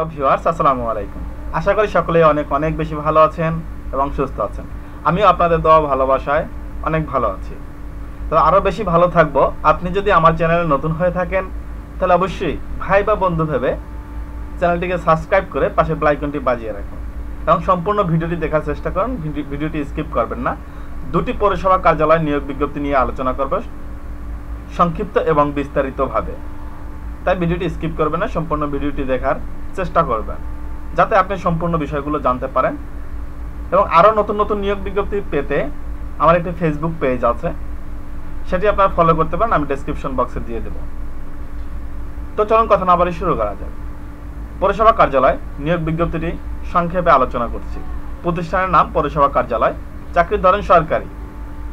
Hello viewers, আসসালামু আলাইকুম। আশা করি সকলেই অনেক অনেক বেশি ভালো আছেন এবং সুস্থ আছেন। আমিও আপনাদের দোয়া ভালোবাসায় অনেক ভালো আছি। তো আরও বেশি ভালো থাকবো আপনি যদি আমার চ্যানেলে নতুন হয়ে থাকেন, তাহলে অবশ্যই ভাই বা বন্ধু ভেবে চ্যানেলটিকে সাবস্ক্রাইব করে পাশে বেল আইকনটি বাজিয়ে রাখুন এবং সম্পূর্ণ ভিডিওটি দেখার চেষ্টা করুন। ভিডিওটি স্কিপ করবেন না। দুটি পৌরসভা কার্যালয় নিয়োগ বিজ্ঞপ্তি নিয়ে আলোচনা করব সংক্ষিপ্ত এবং বিস্তারিতভাবে। তাই ভিডিওটি স্কিপ করবেন না, সম্পূর্ণ ভিডিওটি দেখার চেষ্টা করবেন যাতে আপনি সম্পূর্ণ বিষয়গুলো জানতে পারেন। এবং আরও নতুন নতুন নিয়োগ বিজ্ঞপ্তি পেতে আমার একটি ফেসবুক পেজ আছে, সেটি আপনারা ফলো করতে পারেন, আমি ডেসক্রিপশন বক্সে দিয়ে দেব। তো চলুন কথা না বলে শুরু করা যাক। পৌরসভা কার্যালয় নিয়োগ বিজ্ঞপ্তিটি সংক্ষেপে আলোচনা করছি। প্রতিষ্ঠানের নাম পৌরসভা কার্যালয়, চাকরির ধরন সরকারি,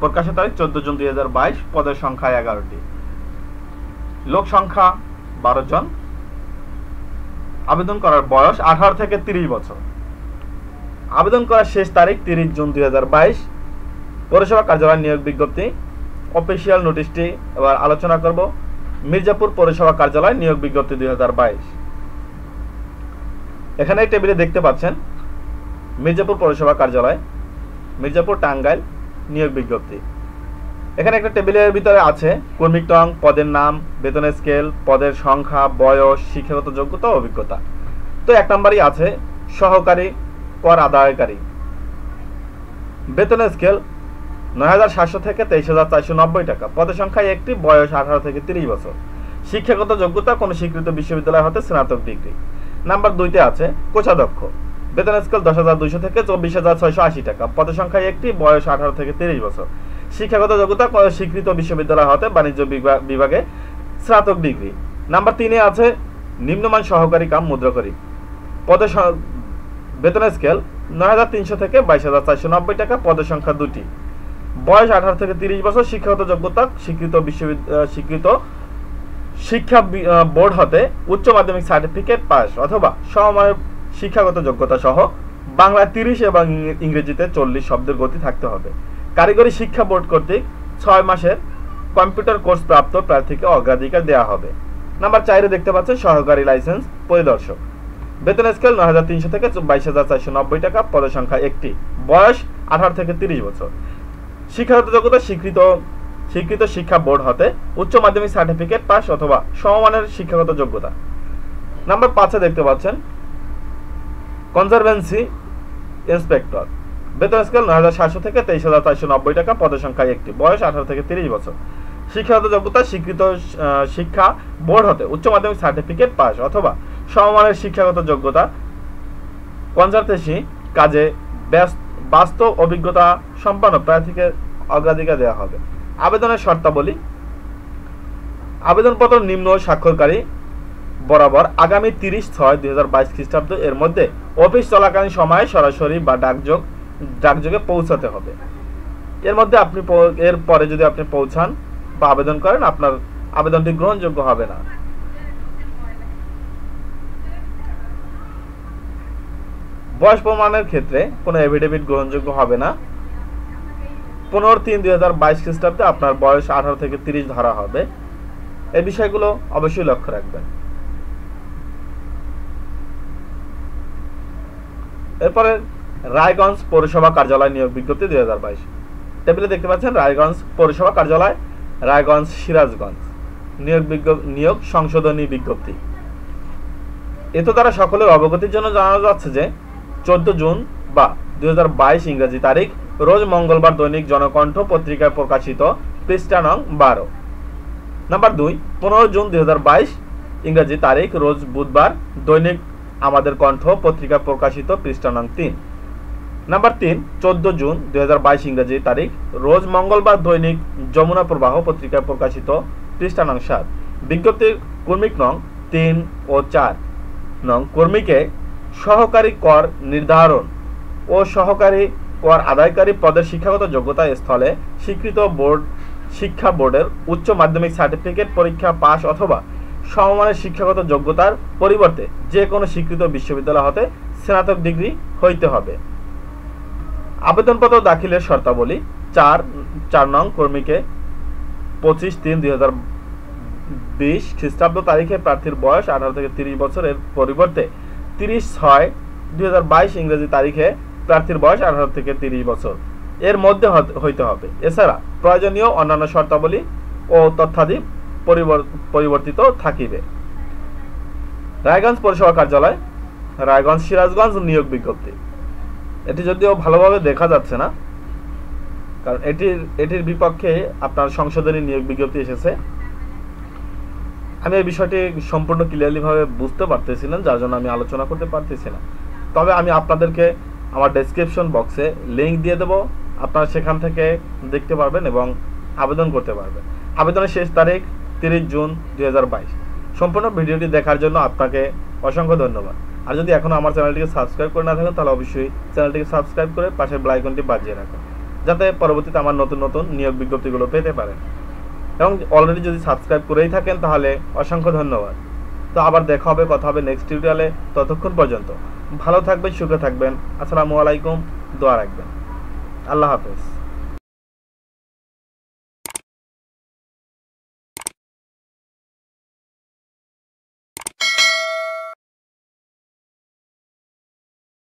প্রকাশের তারিখ 14 জুন 2022, পদের সংখ্যা 11টি, লোক সংখ্যা 12 জন, আবেদন করার বয়স 18 থেকে 30 বছর, আবেদন করার শেষ তারিখ 30 জুন 2022। পৌরসভা কার্যালয় নিয়োগ বিজ্ঞপ্তি অফিসিয়াল নোটিশটি এবার আলোচনা করব। মির্জাপুর পৌরসভা কার্যালয় নিয়োগ বিজ্ঞপ্তি 2022। এখানে এই টেবিলে দেখতে পাচ্ছেন মির্জাপুর পৌরসভা কার্যালয়, মির্জাপুর টাঙ্গাইল নিয়োগ বিজ্ঞপ্তি। এখানে একটা টেবিলের ভিতরে আছে কর্মী টং, পদের নাম, বেতনের স্কেল, পদের সংখ্যা, বয়স, শিক্ষাগত যোগ্যতা, অভিজ্ঞতা। তো 1 নম্বরই আছে সহকারী কর আদায়কারী। বেতনের স্কেল ৯৭০০ থেকে ২৩৪৯০ টাকা, পদের সংখ্যা 1টি, বয়স 18 থেকে 30 বছর, শিক্ষাগত যোগ্যতা কোনো স্বীকৃত বিশ্ববিদ্যালয় হতে স্নাতক ডিগ্রি। নাম্বার 2তে আছে কোষাধ্যক্ষ। বেতনের স্কেল ১০,২০০ থেকে ২৪,৬৮০ টাকা, পদের সংখ্যা 1টি, বয়স 18 থেকে 30 বছর, শিক্ষাগত যোগ্যতা স্বীকৃত বিশ্ববিদ্যালয় হতে বাণিজ্য বিভাগে স্নাতক ডিগ্রি। নাম্বার 3-এ আছে নিম্নমান সহকারী কাম মুদ্রাকরী। পদের বেতনের স্কেল ৯৩০০ থেকে ২২,৪৯০ টাকা, পদের সংখ্যা 2টি, বয়স 18 থেকে 30 বছর, শিক্ষাগত যোগ্যতা স্বীকৃত শিক্ষা বোর্ড হতে উচ্চ মাধ্যমিক সার্টিফিকেট পাস অথবা সমমানের শিক্ষাগত যোগ্যতা সহ বাংলায় 30 এবং ইংরেজিতে 40 শব্দের গতি থাকতে হবে। কারিগরি শিক্ষা বোর্ড কর্তৃক 6 মাসের কম্পিউটার কোর্স প্রাপ্ত প্রার্থীকে অগ্রাধিকার দেওয়া হবে। নাম্বার 4-এ দেখতে পাচ্ছেন সহকারী লাইসেন্স পরিদর্শক। বেতনের স্কেল ৯৩০০ থেকে ২২,৪৯০ টাকা, পদের সংখ্যা 1টি, বয়স 18 থেকে 30 বছর, শিক্ষাগত যোগ্যতা স্বীকৃত শিক্ষা বোর্ড হতে উচ্চ মাধ্যমিক সার্টিফিকেট পাস অথবা সমমানের শিক্ষাগত যোগ্যতা। নাম্বার 5-এ দেখতে পাচ্ছেন কনজারভেন্সি ইন্সপেক্টর। বেতন স্কেল ৯৭০০ থেকে ২৩,৪৯০ টাকা, পদের সংখ্যা 1টি, বয়স 18 থেকে 30 বছর, শিক্ষাগত যোগ্যতা স্বীকৃত শিক্ষা বোর্ড হতে উচ্চ মাধ্যমিক সার্টিফিকেট পাস অথবা সমমানের শিক্ষাগত যোগ্যতা। কনজারভেন্সি কাজে বাস্তব অভিজ্ঞতা সম্পন্ন প্রার্থীকে অগ্রাধিকার দেওয়া হবে। আবেদনের শর্তাবলী: আবেদনপত্র নিম্ন স্বাক্ষরকারী বরাবর আগামী 30/6/2022 খ্রিস্টাব্দ এর মধ্যে অফিস চলাকালীন সময়ে সরাসরি বা ডাকযোগে পৌঁছাতে হবে। এর মধ্যে এর পরে যদি আপনি পৌঁছান বা আবেদন করেন, আপনার আবেদনটি গ্রহণযোগ্য হবে না। বয়স প্রমাণের ক্ষেত্রে কোনো এফিডেভিট গ্রহণযোগ্য হবে না। 15/3/2022 খ্রিস্টাব্দে আপনার বয়স 18 থেকে 30 ধরা হবে। এই বিষয়গুলো অবশ্যই লক্ষ্য রাখবেন। এরপরে রায়গঞ্জ পৌরসভা কার্যালয় নিয়োগ বিজ্ঞপ্তি 2022। টেবিলে দেখতে পাচ্ছেন রায়গঞ্জ পৌরসভা কার্যালয়, রায়গঞ্জ সিরাজগঞ্জ নিয়োগ সংশোধনী বিজ্ঞপ্তি। এত দ্বারা সকলের অবগতির জন্য জানানো যাচ্ছে যে 14 জুন বা 2022 ইংরেজি তারিখ রোজ মঙ্গলবার দৈনিক জনকণ্ঠ পত্রিকায় প্রকাশিত, পৃষ্ঠা নং 12। নাম্বার 2, 15 জুন 2022 ইংরেজি তারিখ রোজ বুধবার দৈনিক আমাদের কণ্ঠ পত্রিকায় প্রকাশিত, পৃষ্ঠা নং 3। নাম্বার 3, 14 জুন 2022 ইংরেজি তারিখ রোজ মঙ্গলবার দৈনিক যমুনা প্রবাহ পত্রিকায় প্রকাশিত, পৃষ্ঠা নং 7। বিজ্ঞপ্তির কর্মিক নং 3 ও 4 নং কর্মীকে সহকারী কর নির্ধারণ ও সহকারী কর আদায়কারী পদের শিক্ষাগত যোগ্যতা স্থলে স্বীকৃত শিক্ষা বোর্ডের উচ্চ মাধ্যমিক সার্টিফিকেট পরীক্ষা পাস অথবা সমমানের শিক্ষাগত যোগ্যতার পরিবর্তে যে কোনো স্বীকৃত বিশ্ববিদ্যালয় হতে স্নাতক ডিগ্রি হইতে হবে। আবেদনপত্র দাখিলের শর্তাবলী: 4 নং কর্মীকে 25/3/2020 খ্রিস্টাব্দ তারিখে প্রার্থীর বয়স 18 থেকে 30 বছরের পরিবর্তে 30/6/2022 ইংরেজি তারিখে প্রার্থীর বয়স 18 থেকে 30 বছর এর মধ্যে হইতে হবে। এছাড়া প্রয়োজনীয় অন্যান্য শর্তাবলী ও তথ্যাদি পরিবর্তিত থাকিবে। রায়গঞ্জ পৌরসভা কার্যালয়, রায়গঞ্জ সিরাজগঞ্জ নিয়োগ বিজ্ঞপ্তি। এটি যদিও ভালোভাবে দেখা যাচ্ছে না, কারণ এটির বিপক্ষে আপনার সংশোধনী নিয়োগ বিজ্ঞপ্তি এসেছে। আমি এই বিষয়টি সম্পূর্ণ ক্লিয়ারলি ভাবে বুঝতে পারতেছিলাম, যার জন্য আমি আলোচনা করতে পারতেছি না। তবে আমি আপনাদেরকে আমার ডেসক্রিপশন বক্সে লিঙ্ক দিয়ে দেবো, আপনারা সেখান থেকে দেখতে পারবেন এবং আবেদন করতে পারবেন। আবেদনের শেষ তারিখ 30 জুন 2022। সম্পূর্ণ ভিডিওটি দেখার জন্য আপনাকে অসংখ্য ধন্যবাদ। আর যদি এখনও আমার চ্যানেলটিকে সাবস্ক্রাইব করে না থাকেন তাহলে অবশ্যই চ্যানেলটিকে সাবস্ক্রাইব করে পাশের বেল আইকনটি বাজিয়ে রাখুন, যাতে পরবর্তীতে আমার নতুন নতুন নিয়োগ বিজ্ঞপ্তিগুলো পেতে পারেন। এবং অলরেডি যদি সাবস্ক্রাইব করেই থাকেন তাহলে অসংখ্য ধন্যবাদ। তো আবার দেখা হবে, কথা হবে নেক্সট টিউটোরিয়ালে। ততক্ষণ পর্যন্ত ভালো থাকবেন, সুখে থাকবেন। আসসালামু আলাইকুম। দোয়া রাখবেন। আল্লাহ হাফেজ।